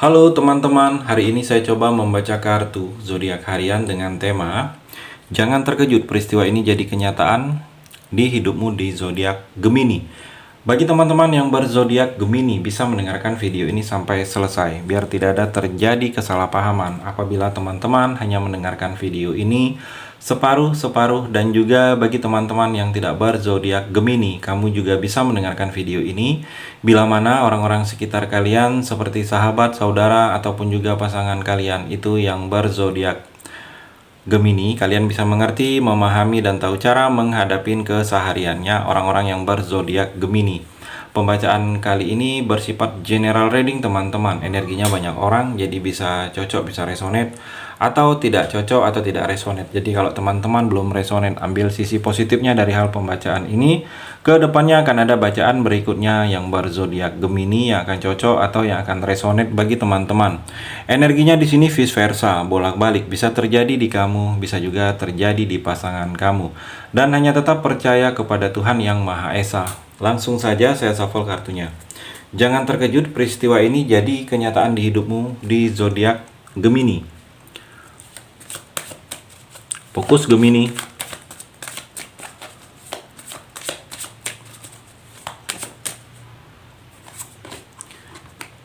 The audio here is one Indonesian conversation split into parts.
Halo teman-teman, hari ini saya coba membaca kartu zodiak harian dengan tema Jangan terkejut, peristiwa ini jadi kenyataan di hidupmu di zodiak Gemini. Bagi teman-teman yang berzodiak Gemini bisa mendengarkan video ini sampai selesai biar tidak ada terjadi kesalahpahaman apabila teman-teman hanya mendengarkan video ini separuh-separuh, dan juga bagi teman-teman yang tidak berzodiak Gemini, kamu juga bisa mendengarkan video ini bila mana orang-orang sekitar kalian seperti sahabat, saudara, ataupun juga pasangan kalian itu yang berzodiak Gemini, kalian bisa mengerti, memahami, dan tahu cara menghadapi kesehariannya orang-orang yang berzodiak Gemini. Pembacaan kali ini bersifat general reading teman-teman. Energinya banyak orang, jadi bisa cocok, bisa resonate, atau tidak cocok atau tidak resonate. Jadi kalau teman-teman belum resonate, ambil sisi positifnya dari hal pembacaan ini. Kedepannya akan ada bacaan berikutnya yang berzodiak Gemini yang akan cocok atau yang akan resonate bagi teman-teman. Energinya di sini vice versa, bolak-balik, bisa terjadi di kamu, bisa juga terjadi di pasangan kamu. Dan hanya tetap percaya kepada Tuhan Yang Maha Esa. Langsung saja saya shuffle kartunya. Jangan terkejut, peristiwa ini jadi kenyataan di hidupmu di zodiak Gemini. Fokus Gemini.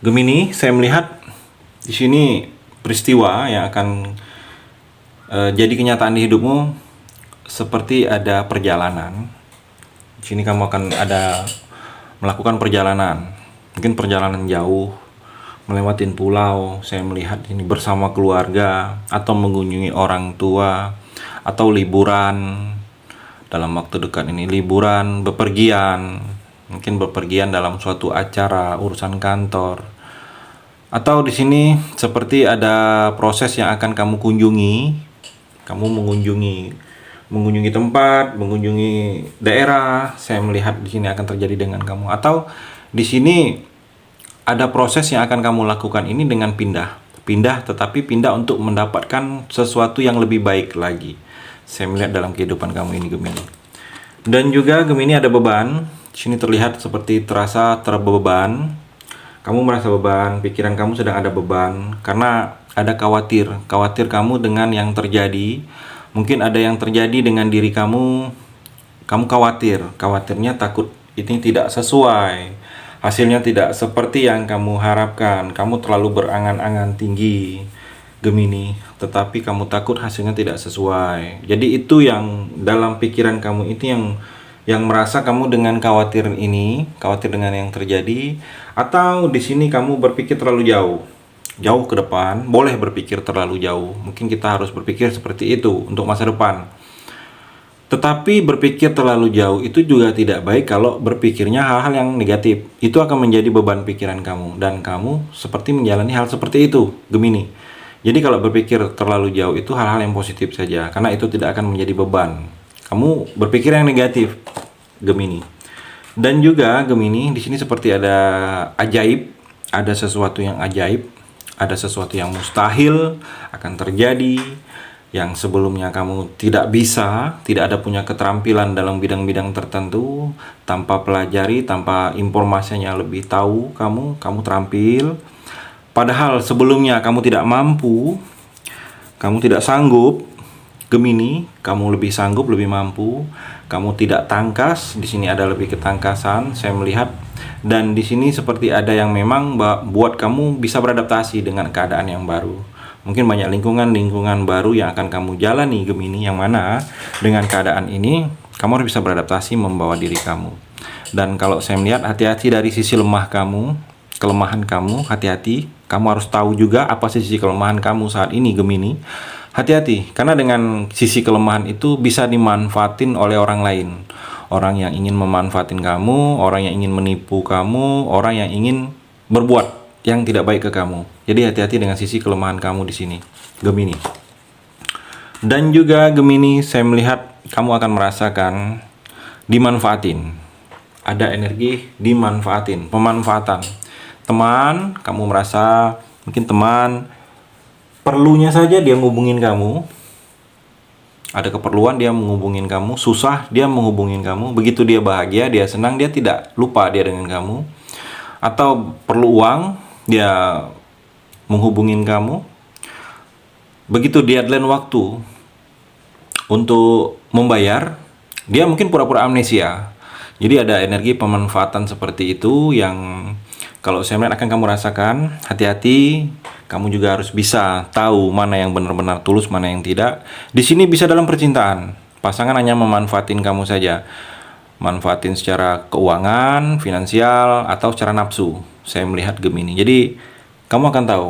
Gemini, saya melihat di sini peristiwa yang akan jadi kenyataan di hidupmu seperti ada perjalanan. Di sini kamu akan ada melakukan perjalanan, mungkin perjalanan jauh, melewatin pulau. Saya melihat ini bersama keluarga atau mengunjungi orang tua atau liburan dalam waktu dekat ini, liburan, bepergian, mungkin bepergian dalam suatu acara, urusan kantor. Atau di sini seperti ada proses yang akan kamu kunjungi. Kamu mengunjungi tempat, mengunjungi daerah. Saya melihat di sini akan terjadi dengan kamu. Atau di sini ada proses yang akan kamu lakukan ini dengan tetapi pindah untuk mendapatkan sesuatu yang lebih baik lagi. Saya melihat dalam kehidupan kamu ini, Gemini. Dan juga Gemini ada beban. Di sini terlihat seperti terasa terbeban. Kamu merasa beban, pikiran kamu sedang ada beban karena ada khawatir kamu dengan yang terjadi. Mungkin ada yang terjadi dengan diri kamu khawatirnya, takut ini tidak sesuai, hasilnya tidak seperti yang kamu harapkan. Kamu terlalu berangan-angan tinggi, Gemini, tetapi kamu takut hasilnya tidak sesuai. Jadi itu yang dalam pikiran kamu, itu yang merasa kamu dengan khawatir dengan yang terjadi. Atau di sini kamu berpikir terlalu jauh ke depan. Boleh berpikir terlalu jauh, mungkin kita harus berpikir seperti itu untuk masa depan. Tetapi berpikir terlalu jauh itu juga tidak baik kalau berpikirnya hal-hal yang negatif. Itu akan menjadi beban pikiran kamu, dan kamu seperti menjalani hal seperti itu, Gemini. Jadi kalau berpikir terlalu jauh itu hal-hal yang positif saja, karena itu tidak akan menjadi beban. Kamu berpikir yang negatif, Gemini. Dan juga Gemini, di sini seperti ada ajaib, ada sesuatu yang ajaib, ada sesuatu yang mustahil akan terjadi, yang sebelumnya kamu tidak ada punya keterampilan dalam bidang-bidang tertentu, tanpa pelajari, tanpa informasinya lebih tahu, kamu terampil. Padahal sebelumnya kamu tidak mampu, kamu tidak sanggup, Gemini. Kamu lebih sanggup, lebih mampu. Kamu tidak tangkas. Di sini ada lebih ketangkasan, saya melihat. Dan di sini seperti ada yang memang buat kamu bisa beradaptasi dengan keadaan yang baru. Mungkin banyak lingkungan baru yang akan kamu jalani, Gemini, yang mana dengan keadaan ini kamu harus bisa beradaptasi, membawa diri kamu. Dan kalau saya melihat, hati-hati dari sisi lemah kamu, kelemahan kamu, hati-hati. Kamu harus tahu juga apa sisi kelemahan kamu saat ini, Gemini. Hati-hati, karena dengan sisi kelemahan itu bisa dimanfaatin oleh orang lain. Orang yang ingin memanfaatin kamu, orang yang ingin menipu kamu, orang yang ingin berbuat yang tidak baik ke kamu. Jadi hati-hati dengan sisi kelemahan kamu di sini, Gemini. Dan juga Gemini, saya melihat kamu akan merasakan dimanfaatin. Ada energi dimanfaatin, pemanfaatan. Teman, kamu merasa mungkin teman perlunya saja dia menghubungin kamu. Ada keperluan dia menghubungin kamu, susah dia menghubungin kamu. Begitu dia bahagia, dia senang, dia tidak lupa dia dengan kamu. Atau perlu uang, dia menghubungin kamu. Begitu deadline waktu untuk membayar, dia mungkin pura-pura amnesia. Jadi ada energi pemanfaatan seperti itu yang kalau saya melihat akan kamu rasakan. Hati-hati, kamu juga harus bisa tahu mana yang benar-benar tulus, mana yang tidak. Di sini bisa dalam percintaan, pasangan hanya memanfaatin kamu saja. Manfaatin secara keuangan, finansial, atau secara nafsu. Saya melihat Gemini. Jadi, kamu akan tahu,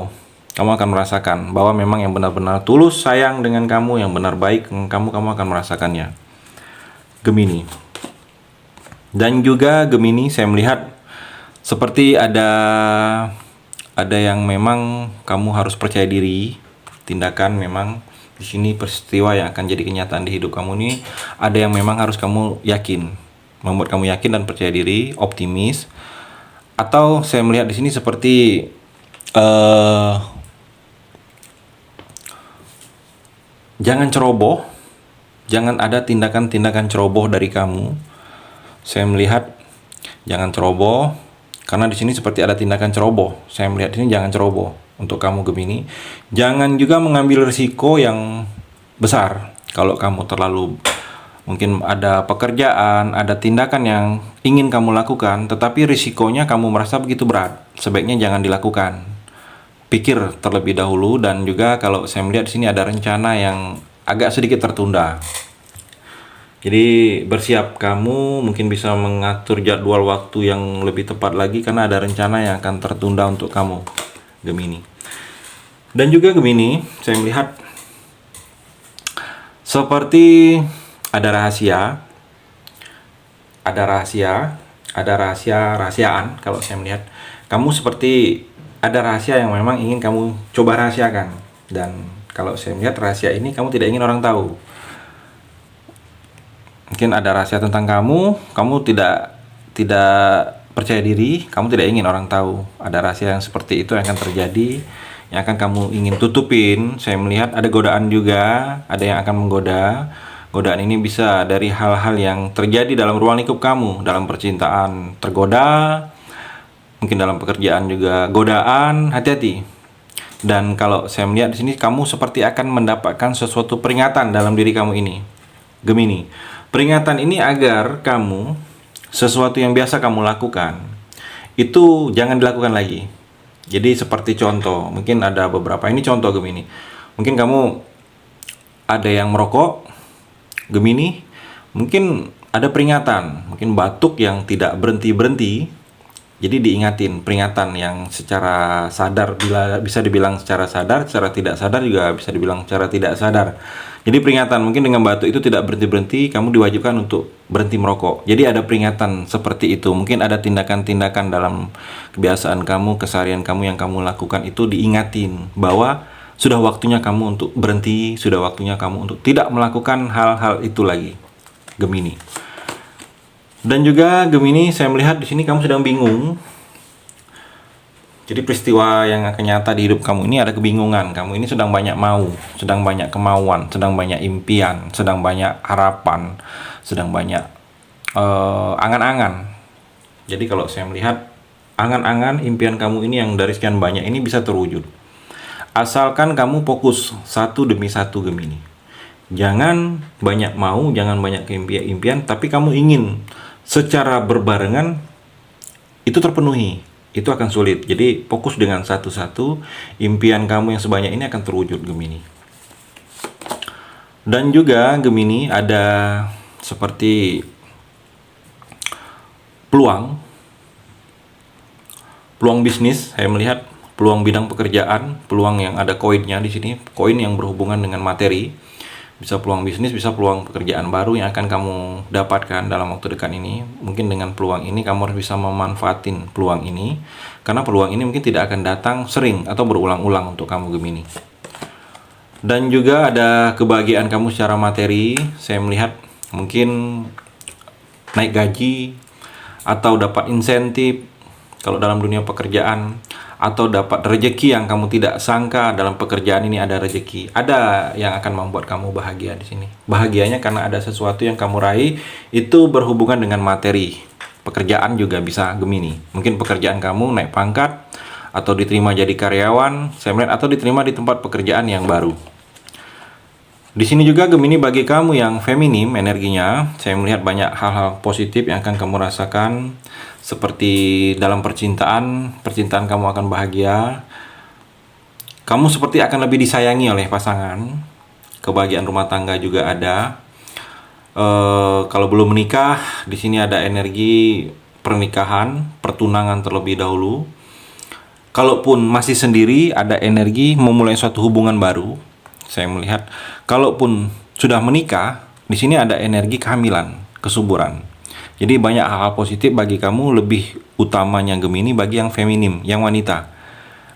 kamu akan merasakan bahwa memang yang benar-benar tulus sayang dengan kamu, yang benar baik dengan kamu akan merasakannya. Gemini. Dan juga Gemini, saya melihat seperti ada yang memang kamu harus percaya diri. Tindakan memang di sini peristiwa yang akan jadi kenyataan di hidup kamu ini ada yang memang harus kamu yakin, membuat kamu yakin dan percaya diri, optimis. Atau saya melihat di sini seperti jangan ceroboh, jangan ada tindakan-tindakan ceroboh dari kamu. Saya melihat jangan ceroboh, karena di sini seperti ada tindakan ceroboh. Saya melihat di sini jangan ceroboh untuk kamu Gemini. Jangan juga mengambil risiko yang besar. Kalau kamu terlalu mungkin ada pekerjaan, ada tindakan yang ingin kamu lakukan, tetapi risikonya kamu merasa begitu berat, sebaiknya jangan dilakukan. Pikir terlebih dahulu. Dan juga kalau saya melihat di sini ada rencana yang agak sedikit tertunda. Jadi bersiap, kamu mungkin bisa mengatur jadwal waktu yang lebih tepat lagi karena ada rencana yang akan tertunda untuk kamu Gemini. Dan juga Gemini, saya melihat seperti ada rahasiaan. Kalau saya melihat kamu seperti ada rahasia yang memang ingin kamu coba rahasiakan. Dan kalau saya melihat rahasia ini kamu tidak ingin orang tahu. Mungkin ada rahasia tentang kamu tidak percaya diri, kamu tidak ingin orang tahu. Ada rahasia yang seperti itu yang akan terjadi, yang akan kamu ingin tutupin. Saya melihat ada godaan juga, ada yang akan menggoda. Godaan ini bisa dari hal-hal yang terjadi dalam ruang lingkup kamu, dalam percintaan tergoda, mungkin dalam pekerjaan juga godaan. Hati-hati. Dan kalau saya melihat di sini kamu seperti akan mendapatkan sesuatu peringatan dalam diri kamu ini, Gemini. Peringatan ini agar kamu sesuatu yang biasa kamu lakukan itu jangan dilakukan lagi. Jadi seperti contoh, mungkin ada beberapa, ini contoh Gemini. Mungkin kamu ada yang merokok Gemini, mungkin ada peringatan, mungkin batuk yang tidak berhenti-berhenti. Jadi diingatin, peringatan yang secara sadar, bisa dibilang secara sadar, secara tidak sadar juga bisa dibilang secara tidak sadar. Jadi peringatan, mungkin dengan batuk itu tidak berhenti-berhenti, kamu diwajibkan untuk berhenti merokok. Jadi ada peringatan seperti itu. Mungkin ada tindakan-tindakan dalam kebiasaan kamu, keseharian kamu yang kamu lakukan itu diingatin bahwa sudah waktunya kamu untuk berhenti, sudah waktunya kamu untuk tidak melakukan hal-hal itu lagi, Gemini. Dan juga Gemini, saya melihat di sini kamu sedang bingung. Jadi peristiwa yang akan nyata di hidup kamu ini ada kebingungan. Kamu ini sedang banyak mau, sedang banyak kemauan, sedang banyak impian, sedang banyak harapan, sedang banyak angan-angan. Jadi kalau saya melihat angan-angan, impian kamu ini yang dari sekian banyak ini bisa terwujud. Asalkan kamu fokus satu demi satu Gemini. Jangan banyak mau, jangan banyak impian, tapi kamu ingin secara berbarengan itu terpenuhi. Itu akan sulit. Jadi fokus dengan satu-satu, impian kamu yang sebanyak ini akan terwujud Gemini. Dan juga Gemini ada seperti peluang bisnis. Saya melihat peluang bidang pekerjaan, peluang yang ada koinnya di sini, koin yang berhubungan dengan materi. Bisa peluang bisnis, bisa peluang pekerjaan baru yang akan kamu dapatkan dalam waktu dekat ini. Mungkin dengan peluang ini kamu harus bisa memanfaatin peluang ini, karena peluang ini mungkin tidak akan datang sering atau berulang-ulang untuk kamu Gemini. Dan juga ada kebahagiaan kamu secara materi. Saya melihat mungkin naik gaji atau dapat insentif kalau dalam dunia pekerjaan, atau dapat rezeki yang kamu tidak sangka dalam pekerjaan ini. Ada rezeki, ada yang akan membuat kamu bahagia di sini. Bahagianya karena ada sesuatu yang kamu raih itu berhubungan dengan materi. Pekerjaan juga bisa Gemini. Mungkin pekerjaan kamu naik pangkat atau diterima jadi karyawan, saya melihat, atau diterima di tempat pekerjaan yang baru. Di sini juga Gemini, bagi kamu yang feminim energinya, saya melihat banyak hal-hal positif yang akan kamu rasakan, seperti dalam percintaan kamu akan bahagia. Kamu seperti akan lebih disayangi oleh pasangan. Kebahagiaan rumah tangga juga ada. Kalau belum menikah, di sini ada energi pernikahan, pertunangan terlebih dahulu. Kalaupun masih sendiri, ada energi memulai suatu hubungan baru. Saya melihat, kalaupun sudah menikah, di sini ada energi kehamilan, kesuburan. Jadi banyak hal-hal positif bagi kamu, lebih utamanya Gemini bagi yang feminim, yang wanita.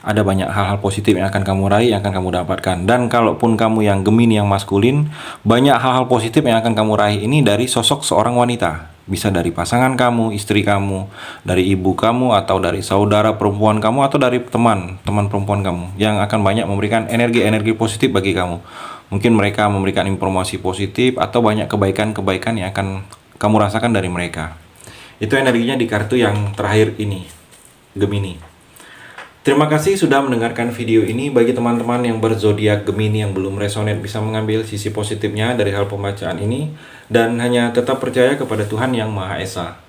Ada banyak hal-hal positif yang akan kamu raih, yang akan kamu dapatkan. Dan kalaupun kamu yang Gemini, yang maskulin, banyak hal-hal positif yang akan kamu raih ini dari sosok seorang wanita. Bisa dari pasangan kamu, istri kamu, dari ibu kamu, atau dari saudara perempuan kamu, atau dari teman perempuan kamu, yang akan banyak memberikan energi-energi positif bagi kamu. Mungkin mereka memberikan informasi positif, atau banyak kebaikan-kebaikan yang akan kamu rasakan dari mereka. Itu energinya di kartu yang terakhir ini, Gemini. Terima kasih sudah mendengarkan video ini. Bagi teman-teman yang berzodiak Gemini yang belum resonate, bisa mengambil sisi positifnya dari hal pembacaan ini, dan hanya tetap percaya kepada Tuhan Yang Maha Esa.